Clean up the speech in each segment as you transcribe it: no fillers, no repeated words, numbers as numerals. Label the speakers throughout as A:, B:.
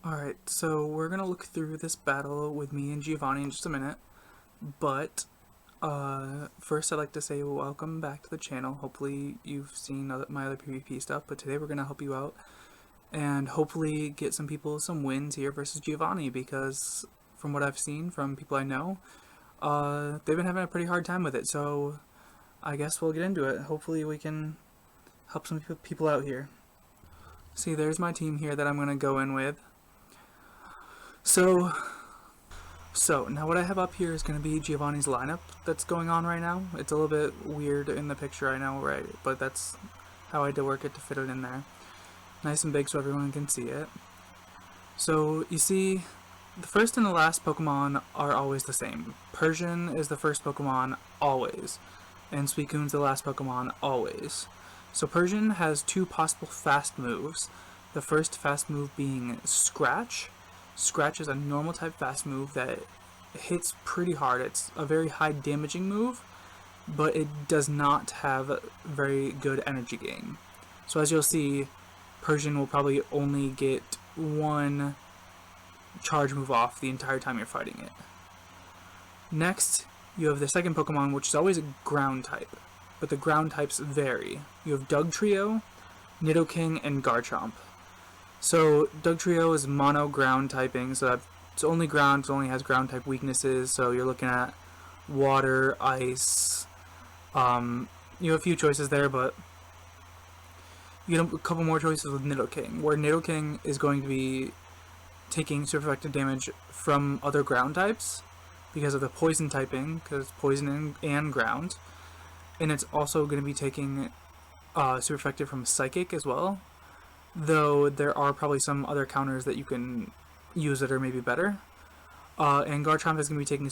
A: Alright, so we're gonna look through this battle with me and Giovanni in just a minute, but first I'd like to say welcome back to the channel. Hopefully you've seen my other PvP stuff, but today we're gonna help you out and hopefully get some people some wins here versus Giovanni, because from what I've seen from people I know, they've been having a pretty hard time with it, so I guess we'll get into it. Hopefully we can help some people out here. See, there's my team here that I'm gonna go in with. So now what I have up here is going to be Giovanni's lineup that's going on right now. It's a little bit weird in the picture, I know, right? But that's how I had to work it to fit it in there. Nice and big so everyone can see it. So you see, the first and the last Pokemon are always the same. Persian is the first Pokemon, always. And Suicune's the last Pokemon, always. So Persian has two possible fast moves. The first fast move being Scratch. Scratch is a normal type fast move that hits pretty hard. It's a very high damaging move, but it does not have very good energy gain. So as you'll see, Persian will probably only get one charge move off the entire time you're fighting it. Next, you have the second Pokemon, which is always a ground type, but the ground types vary. You have Dugtrio, Nidoking, and Garchomp. So Dugtrio is mono ground typing, so it's only ground, it only has ground type weaknesses, so you're looking at water, ice, you have a few choices there, but you have a couple more choices with Nidoking, where Nidoking is going to be taking super effective damage from other ground types because of the poison typing, because it's poison and ground, and it's also going to be taking super effective from Psychic as well. Though there are probably some other counters that you can use that are maybe better. And Garchomp is going to be taking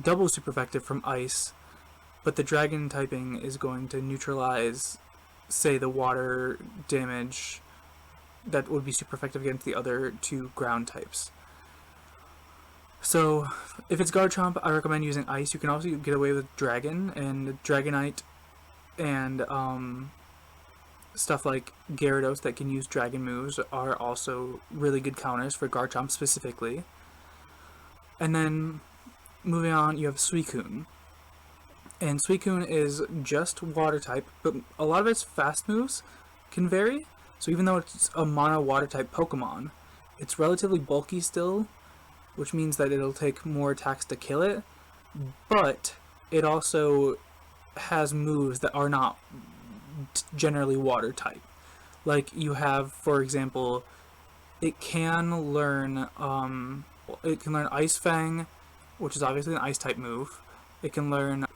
A: double super effective from Ice, but the Dragon typing is going to neutralize, say, the water damage that would be super effective against the other two ground types. So if it's Garchomp, I recommend using Ice. You can also get away with Dragon and Dragonite and stuff like Gyarados that can use dragon moves are also really good counters for Garchomp specifically. And then moving on, you have Suicune. And Suicune is just water type, but a lot of its fast moves can vary. So even though it's a mono water type Pokemon, it's relatively bulky still, which means that it'll take more attacks to kill it, but it also has moves that are not generally water type. Like you have, for example, it can learn Ice Fang, which is obviously an ice type move. It can learn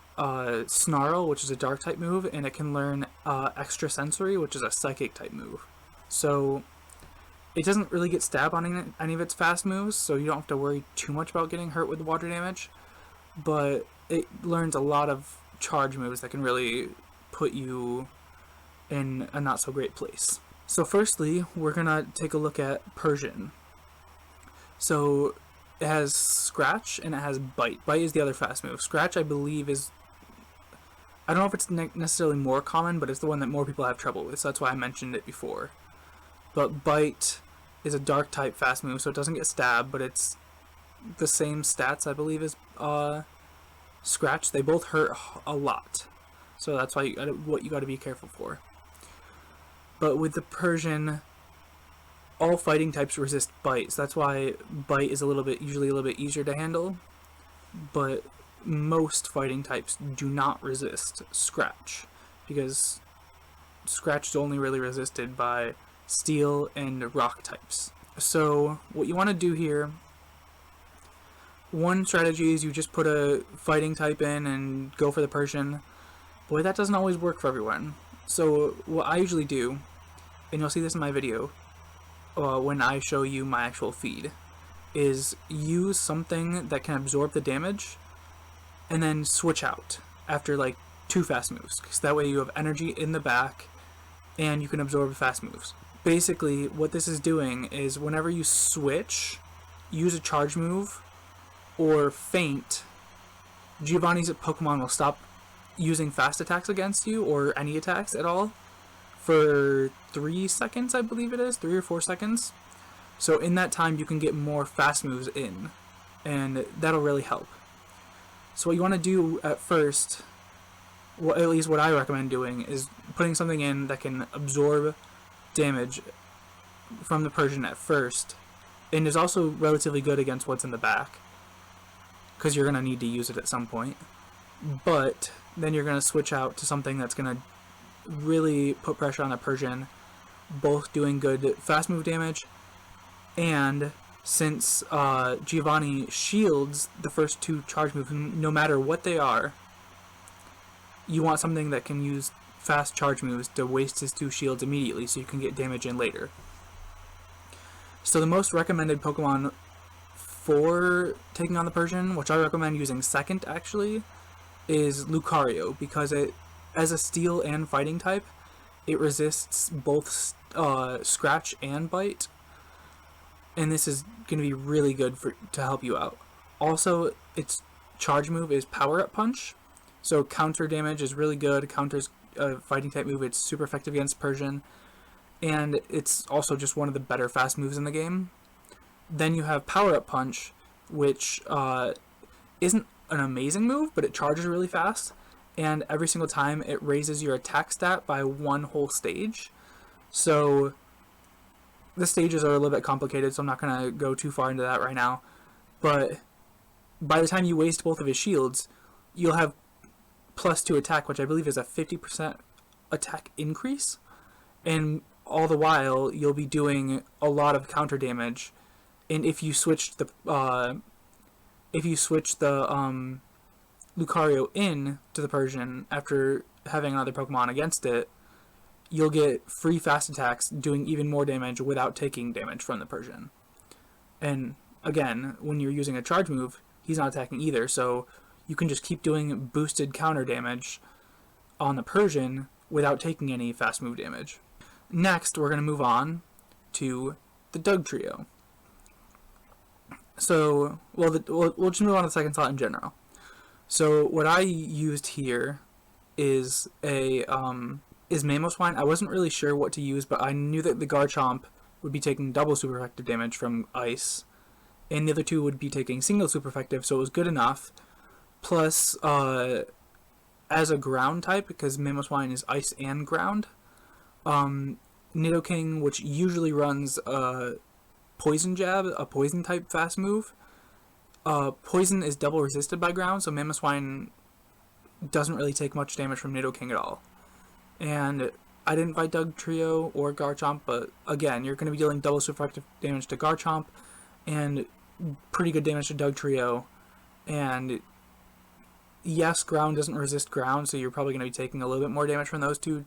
A: Snarl, which is a dark type move, and it can learn Extrasensory, which is a psychic type move. So it doesn't really get stabbed on any of its fast moves, so you don't have to worry too much about getting hurt with water damage, but it learns a lot of charge moves that can really put you in a not so great place. So firstly, we're gonna take a look at Persian. So it has Scratch and it has Bite. Bite is the other fast move. Scratch, I believe, I don't know if it's necessarily more common, but it's the one that more people have trouble with, so that's why I mentioned it before. But Bite is a dark type fast move, so it doesn't get stabbed, but it's the same stats, I believe, as Scratch. They both hurt a lot, so that's why what you got to be careful for. But with the Persian, all fighting types resist Bite, so that's why Bite is usually a little bit easier to handle, but most fighting types do not resist Scratch, because Scratch is only really resisted by Steel and Rock types. So what you want to do here, one strategy is you just put a fighting type in and go for the Persian. Boy, that doesn't always work for everyone. So what I usually do, and you'll see this in my video when I show you my actual feed, is use something that can absorb the damage and then switch out after like 2 fast moves, because that way you have energy in the back and you can absorb fast moves. Basically what this is doing is whenever you switch, use a charge move or faint, Giovanni's Pokemon will stop using fast attacks against you, or any attacks at all, for 3 seconds, I believe it is, 3 or 4 seconds. So in that time, you can get more fast moves in, and that'll really help. So what you want to do at first, well, at least what I recommend doing, is putting something in that can absorb damage from the Persian at first, and is also relatively good against what's in the back, because you're going to need to use it at some point. But then you're going to switch out to something that's going to really put pressure on the Persian, both doing good fast move damage, and since Giovanni shields the first two charge moves, no matter what they are, you want something that can use fast charge moves to waste his two shields immediately so you can get damage in later. So the most recommended Pokemon for taking on the Persian, which I recommend using second actually, is Lucario, because it, as a steel and fighting type, it resists both scratch and bite, and this is going to be really good to help you out. Also, its charge move is Power Up Punch, so counter damage is really good, counters a fighting type move, it's super effective against Persian, and it's also just one of the better fast moves in the game. Then you have Power Up Punch, which isn't an amazing move, but it charges really fast, and every single time it raises your attack stat by one whole stage. So the stages are a little bit complicated, so I'm not going to go too far into that right now. But by the time you waste both of his shields, you'll have +2 attack, which I believe is a 50% attack increase. And all the while, you'll be doing a lot of counter damage. And if you switch the Lucario in to the Persian after having another Pokemon against it, you'll get free fast attacks doing even more damage without taking damage from the Persian. And again, when you're using a charge move, he's not attacking either, so you can just keep doing boosted counter damage on the Persian without taking any fast move damage. Next, we're going to move on to the Doug Trio. So, we'll just move on to the second slot in general. So, what I used here is is Mamoswine. I wasn't really sure what to use, but I knew that the Garchomp would be taking double super effective damage from Ice, and the other two would be taking single super effective, so it was good enough. Plus, as a ground type, because Mamoswine is Ice and Ground, Nidoking, which usually runs a Poison Jab, a Poison type fast move, Poison is double resisted by Ground, so Mamoswine doesn't really take much damage from Nidoking at all. And I didn't fight Doug Trio or Garchomp, but again, you're going to be dealing double super effective damage to Garchomp and pretty good damage to Doug Trio. And yes, Ground doesn't resist Ground, so you're probably going to be taking a little bit more damage from those two.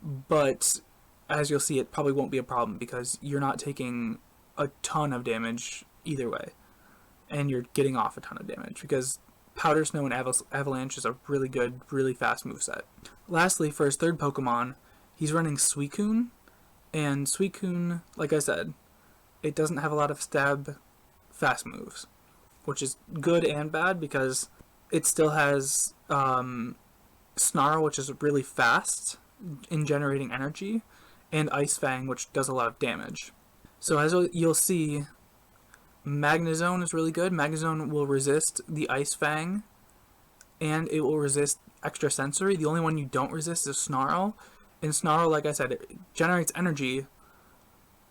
A: But as you'll see, it probably won't be a problem because you're not taking a ton of damage either way. And you're getting off a ton of damage because Powder Snow and Avalanche is a really good, really fast moveset. Lastly, for his third Pokemon, he's running Suicune, and Suicune, like I said, it doesn't have a lot of stab fast moves, which is good and bad because it still has Snarl, which is really fast in generating energy, and Ice Fang, which does a lot of damage. So as you'll see, Magnezone is really good. Magnezone will resist the Ice Fang, and it will resist Extra Sensory. The only one you don't resist is Snarl. And Snarl, like I said, it generates energy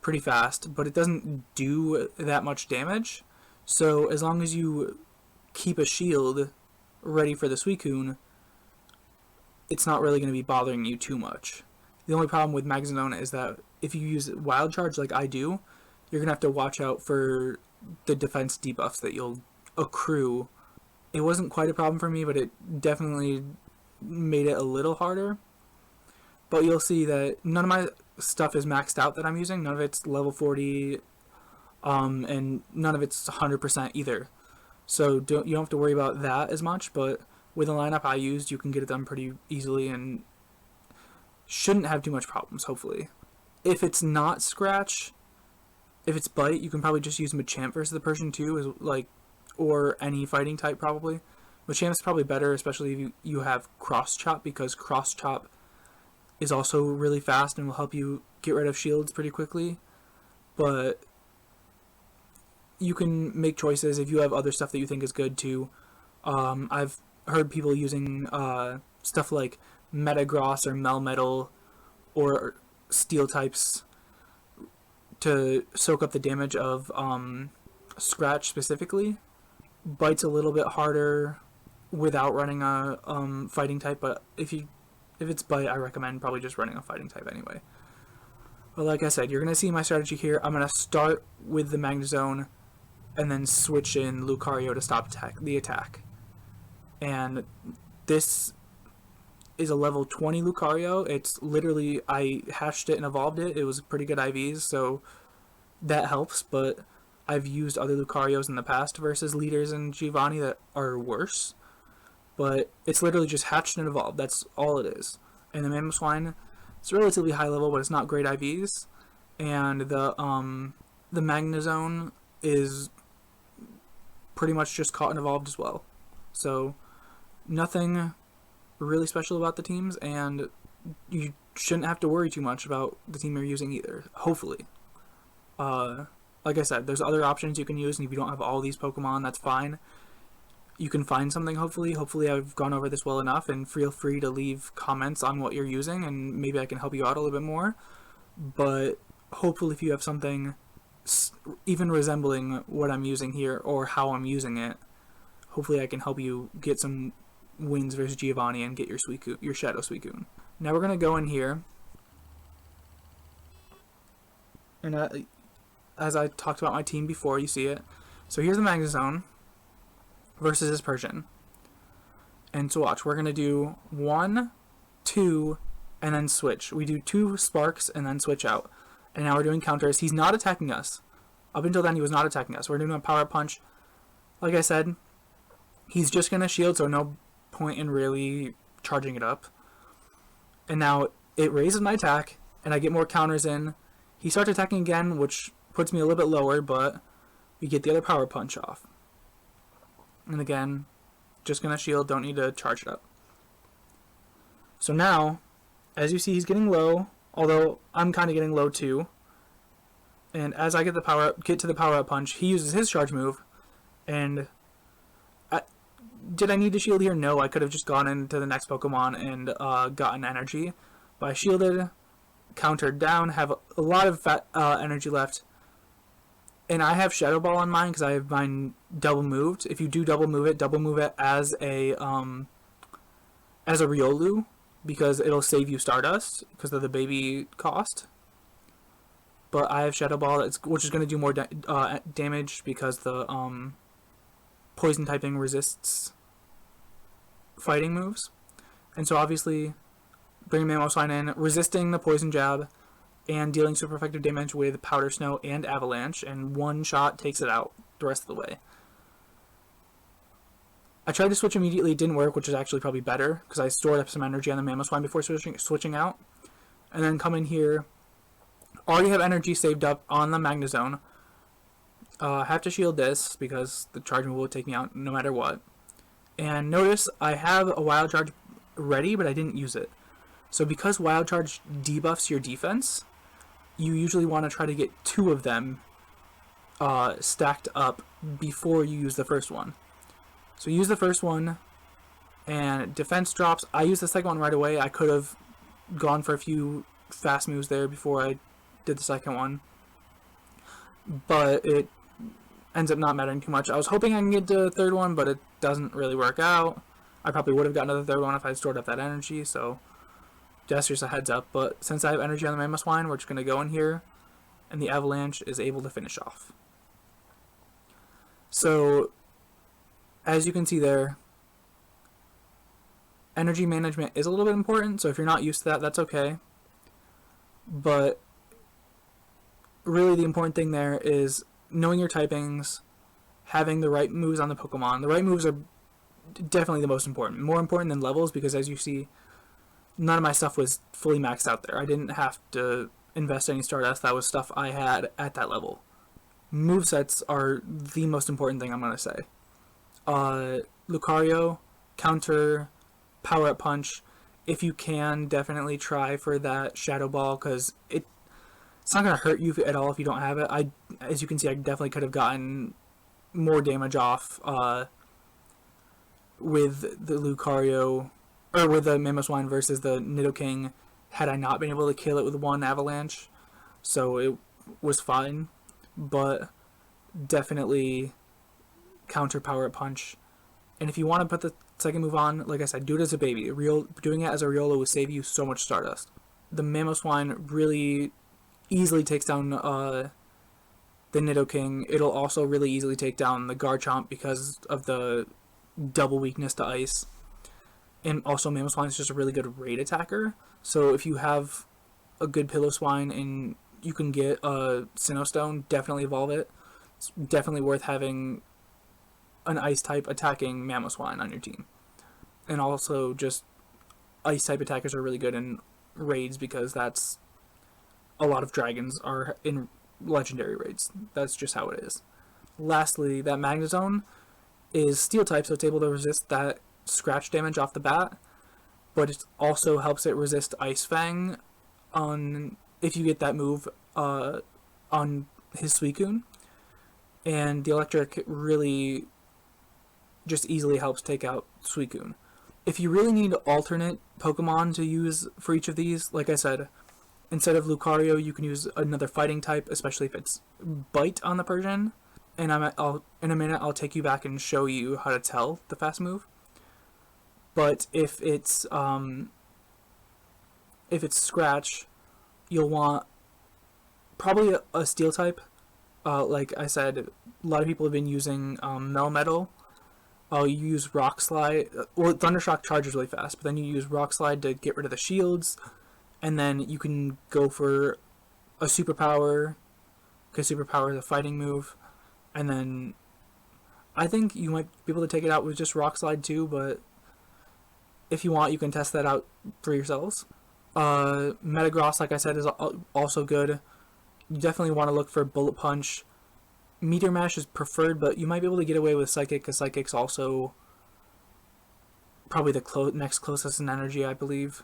A: pretty fast, but it doesn't do that much damage. So as long as you keep a shield ready for the Suicune, it's not really going to be bothering you too much. The only problem with Magnezone is that if you use Wild Charge like I do, you're going to have to watch out for the defense debuffs that you'll accrue. It wasn't quite a problem for me, but it definitely made it a little harder. But you'll see that none of my stuff is maxed out that I'm using. None of it's level 40, and none of it's 100% either. So you don't have to worry about that as much, but with the lineup I used, you can get it done pretty easily and shouldn't have too much problems, hopefully. If it's not Scratch, if it's Bite, you can probably just use Machamp versus the Persian too, or any fighting type probably. Machamp's probably better, especially if you have Cross Chop, because Cross Chop is also really fast and will help you get rid of shields pretty quickly. but you can make choices if you have other stuff that you think is good too. I've heard people using stuff like Metagross or Melmetal or Steel types to soak up the damage of Scratch specifically. Bite's a little bit harder without running a fighting type, but if it's Bite, I recommend probably just running a fighting type anyway. But like I said, you're going to see my strategy here. I'm going to start with the Magnezone and then switch in Lucario to stop the attack. And this is a level 20 Lucario. It's literally, I hatched it and evolved it. It was pretty good IVs, so that helps, but I've used other Lucarios in the past versus leaders in Giovanni that are worse. But it's literally just hatched and evolved. That's all it is. And the Mamoswine, it's relatively high level, but it's not great IVs. And the Magnezone is pretty much just caught and evolved as well. So nothing really special about the teams, and you shouldn't have to worry too much about the team you're using either, hopefully. Like I said, there's other options you can use, and if you don't have all these Pokemon, that's fine. You can find something, hopefully. Hopefully I've gone over this well enough, and feel free to leave comments on what you're using, and maybe I can help you out a little bit more. But hopefully if you have something even resembling what I'm using here, or how I'm using it, hopefully I can help you get some wins versus Giovanni and get your Shadow Suicune. Now we're going to go in here, and as I talked about my team before, you see it. So here's the Magnezone versus his Persian. And so watch, we're going to do 1, 2, and then switch. We do 2 Sparks and then switch out. And now we're doing counters. He's not attacking us. Up until then, he was not attacking us. We're doing a Power Punch. Like I said, he's just going to shield, so no point in really charging it up. And now it raises my attack, and I get more counters in. He starts attacking again, which puts me a little bit lower, but we get the other Power Punch off. And again, just going to shield, don't need to charge it up. So now, as you see, he's getting low, although I'm kind of getting low too. And as I get to the Power Up Punch, he uses his charge move, and did I need to shield here? No, I could have just gone into the next Pokemon and gotten energy. But I shielded, countered down, have a lot of energy left. And I have Shadow Ball on mine because I have mine double moved. If you do double move it as a Riolu, because it'll save you Stardust because of the baby cost. But I have Shadow Ball, which is going to do more damage because the poison typing resists fighting moves. And so obviously, bringing Mamoswine in, resisting the poison jab, and dealing super effective damage with Powder Snow and Avalanche, and one shot takes it out the rest of the way. I tried to switch immediately, it didn't work, which is actually probably better, because I stored up some energy on the Mamoswine before switching out. And then come in here, already have energy saved up on the Magnezone. Have to shield this, because the charge move will take me out no matter what. And notice, I have a Wild Charge ready, but I didn't use it. So because Wild Charge debuffs your defense, you usually want to try to get 2 of them stacked up before you use the first one. So use the first one, and defense drops. I used the second one right away. I could have gone for a few fast moves there before I did the second one, but it ends up not mattering too much. I was hoping I can get to the third one, but it doesn't really work out. I probably would have gotten to the third one if I had stored up that energy, so just a heads up. But since I have energy on the Mamoswine, we're just going to go in here, and the Avalanche is able to finish off. So, as you can see there, energy management is a little bit important, so if you're not used to that, that's okay. But really the important thing there is knowing your typings, having the right moves on the Pokemon. The right moves are definitely the most important. More important than levels, because as you see, none of my stuff was fully maxed out there. I didn't have to invest any Stardust. That was stuff I had at that level. Movesets are the most important thing I'm going to say. Lucario, counter, Power Up Punch. If you can, definitely try for that Shadow Ball, because It's not going to hurt you at all if you don't have it. As you can see, I definitely could have gotten more damage off with the Lucario, or with the Mamoswine versus the Nidoking, had I not been able to kill it with one avalanche. So it was fine, but definitely counter Power Up Punch. And if you want to put the second move on, like I said, do it as a baby. Doing it as a Riolo will save you so much Stardust. The Mamoswine really easily takes down the Nidoking. It'll also really easily take down the Garchomp because of the double weakness to Ice. And also Mamoswine is just a really good raid attacker. So if you have a good Piloswine and you can get a Sinnoh Stone, definitely evolve it. It's definitely worth having an Ice type attacking Mamoswine on your team. And also just Ice type attackers are really good in raids because that's a lot of dragons are in legendary raids. That's just how it is. Lastly, that Magnezone is Steel type, so it's able to resist that scratch damage off the bat, but it also helps it resist Ice Fang on if you get that move on his Suicune. And the electric really just easily helps take out Suicune. If you really need alternate Pokemon to use for each of these, like I said, instead of Lucario, you can use another fighting type, especially if it's Bite on the Persian. And in a minute, I'll take you back and show you how to tell the fast move. But if it's Scratch, you'll want probably a Steel type. Like I said, a lot of people have been using Melmetal. You use Rock Slide. Well, Thundershock charges really fast, but then you use Rock Slide to get rid of the shields, and then you can go for a Superpower, because Superpower is a fighting move, and then I think you might be able to take it out with just Rock Slide too, but if you want, you can test that out for yourselves. Metagross, like I said, is also good. You definitely want to look for Bullet Punch. Meteor Mash is preferred, but you might be able to get away with Psychic, because Psychic's also probably the next closest in energy, I believe.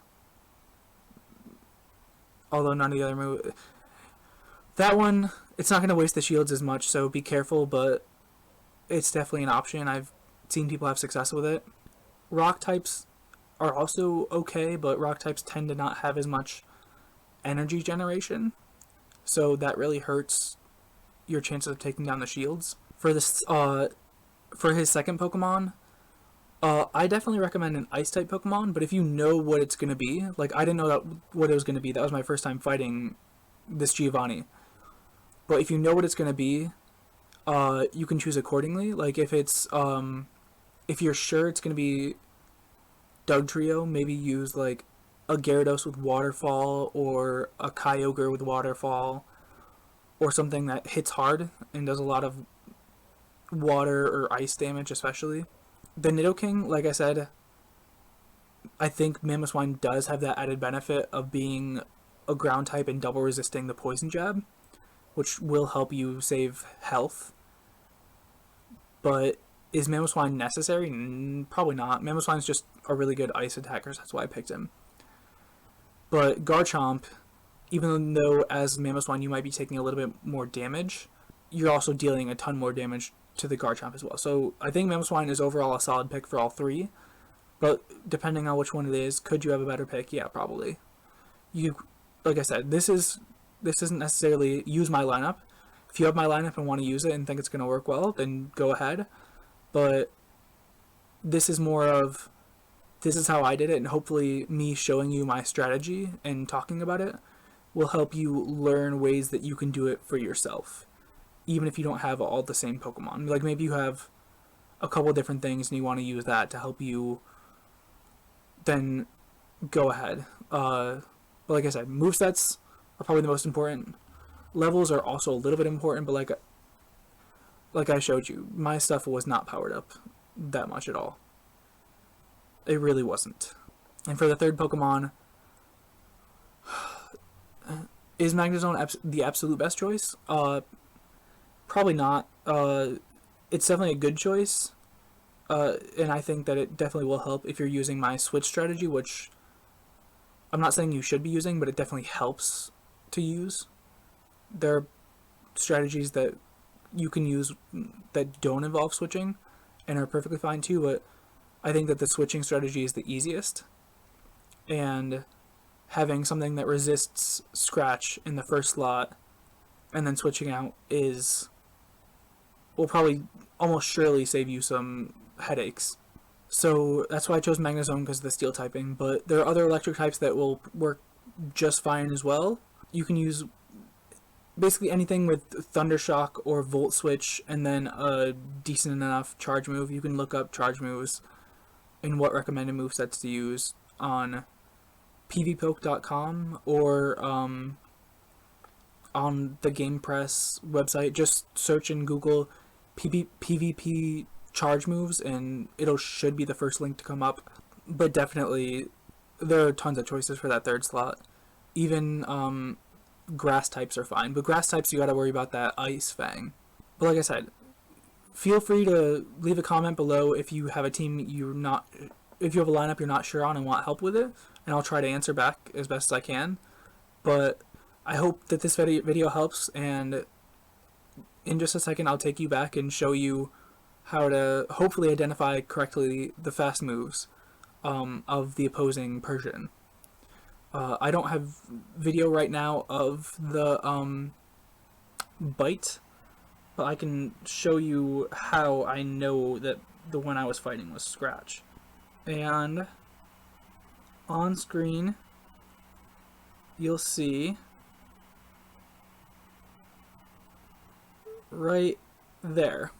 A: Although none of the other moves. That one, it's not going to waste the shields as much, so be careful, but it's definitely an option. I've seen people have success with it. Rock types are also okay, but rock types tend to not have as much energy generation, so that really hurts your chances of taking down the shields. For this, for his second Pokemon, I definitely recommend an Ice type Pokemon. But if you know what it's gonna be, like I didn't know what it was gonna be. That was my first time fighting this Giovanni. But if you know what it's gonna be, you can choose accordingly. Like if it's if you're sure it's gonna be Dugtrio, maybe use like a Gyarados with Waterfall or a Kyogre with Waterfall, or something that hits hard and does a lot of water or ice damage, especially. The Nidoking, like I said, I think Mamoswine does have that added benefit of being a ground type and double resisting the Poison Jab, which will help you save health. But is Mamoswine necessary? Probably not. Mamoswine's just a really good ice attacker, so that's why I picked him. But Garchomp, even though as Mamoswine you might be taking a little bit more damage, you're also dealing a ton more damage to the Garchomp as well. So I think Mamoswine is overall a solid pick for all three, but depending on which one it is, could you have a better pick? Yeah, probably. Like I said, this isn't necessarily use my lineup. If you have my lineup and want to use it and think it's going to work well, then go ahead. But this is more of, this is how I did it, and hopefully me showing you my strategy and talking about it will help you learn ways that you can do it for yourself, even if you don't have all the same Pokemon. Like maybe you have a couple different things and you want to use that to help you, then go ahead. But like I said, movesets are probably the most important. Levels are also a little bit important, but like I showed you, my stuff was not powered up that much at all. It really wasn't. And for the third Pokemon, is Magnezone the absolute best choice? Probably not. It's definitely a good choice, and I think that it definitely will help if you're using my switch strategy, which I'm not saying you should be using, but it definitely helps to use. there are strategies that you can use that don't involve switching and are perfectly fine too, but I think that the switching strategy is the easiest, and having something that resists scratch in the first slot and then switching out will probably almost surely save you some headaches. So that's why I chose Magnezone, because of the steel typing, but there are other electric types that will work just fine as well. You can use basically anything with Thunder Shock or Volt Switch and then a decent enough charge move. You can look up charge moves and what recommended movesets to use on pvpoke.com or on the Game Press website. Just search in Google PvP charge moves and it'll should be the first link to come up. But definitely there are tons of choices for that third slot. Even grass types are fine, but grass types you gotta worry about that Ice Fang. But like I said, feel free to leave a comment below if you have a team if you have a lineup you're not sure on and want help with it, and I'll try to answer back as best as I can. But I hope that this video helps, and in just a second I'll take you back and show you how to hopefully identify correctly the fast moves of the opposing Persian. I don't have video right now of the bite, but I can show you how I know that the one I was fighting was Scratch. And on screen you'll see right there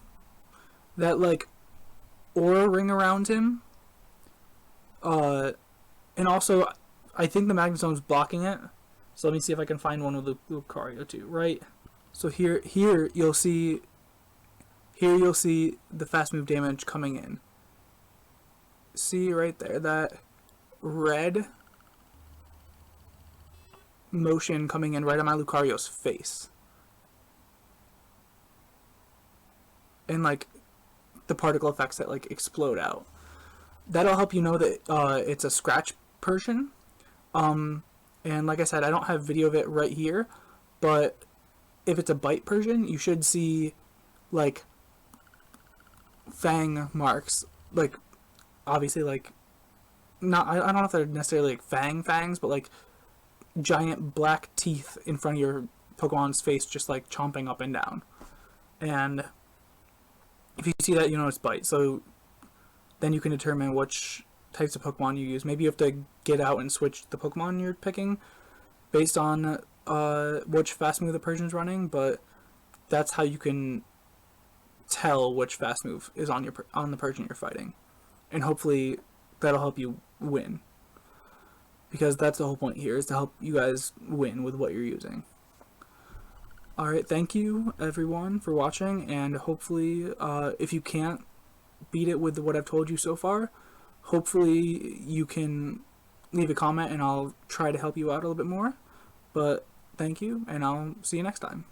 A: that like aura ring around him, and also I think the Magnezone's blocking it, so let me see if I can find one with Lucario too. Right, so here you'll see the fast move damage coming in. See right there, that red motion coming in right on my Lucario's face, and like the particle effects that like explode out. That'll help you know that it's a Scratch Persian. And like I said, I don't have video of it right here, but if it's a Bite Persian, you should see like fang marks, like obviously like not, I don't know if they're necessarily like fangs, but like giant black teeth in front of your Pokemon's face, just like chomping up and down. And if you see that, you know it's Bite. So then you can determine which types of Pokemon you use. Maybe you have to get out and switch the Pokemon you're picking based on which fast move the Persian's running, but that's how you can tell which fast move is on the Persian you're fighting. And hopefully that'll help you win, because that's the whole point here, is to help you guys win with what you're using. Alright, thank you everyone for watching, and hopefully if you can't beat it with what I've told you so far, hopefully you can leave a comment and I'll try to help you out a little bit more. But thank you, and I'll see you next time.